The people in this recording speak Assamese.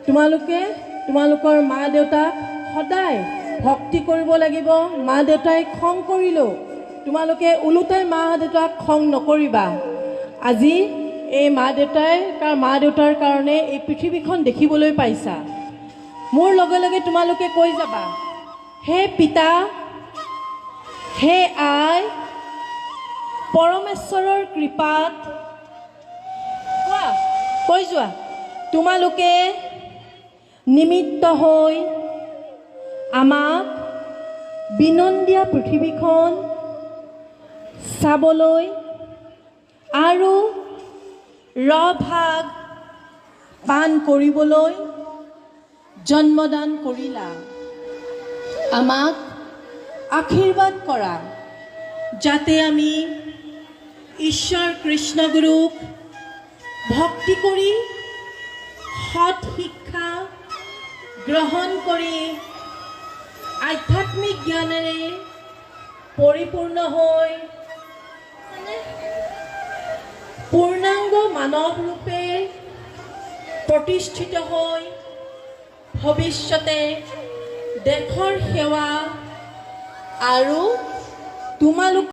তোমালোকে তোমালোকৰ মা দেউতাক সদায় ভক্তি কৰিব লাগিব। মা দেউতাই খং কৰিলেও তোমালোকে ওলোটাই মা দেউতাক খং নকৰিবা। আজি এই মা দেউতাৰ কাৰণে এই পৃথিৱীখন দেখিবলৈ পাইছা। মোৰ লগে লগে তোমালোকে কৈ যাবা, হে পিতা, হে আই, পৰমেশ্বৰৰ কৃপাত কৈ যোৱা, তোমালোকে নিমিত্ত হৈ আমাক বিনন্দীয়া পৃথিৱীখন চাবলৈ আৰু ৰভাগ পান কৰিবলৈ জন্মদান কৰিলা। আমাক আশীৰ্বাদ কৰা যাতে আমি ঈশ্বৰ কৃষ্ণগুৰুক ভক্তি কৰি সৎ শিক্ষা গ্ৰহণ কৰি আধ্যাত্মিক জ্ঞানেৰে পৰিপূৰ্ণ হৈ পূৰ্ণাংগ মানৱ ৰূপে প্ৰতিষ্ঠিত হৈ ভৱিষ্যতে দেশৰ সেৱা আৰু তোমালোক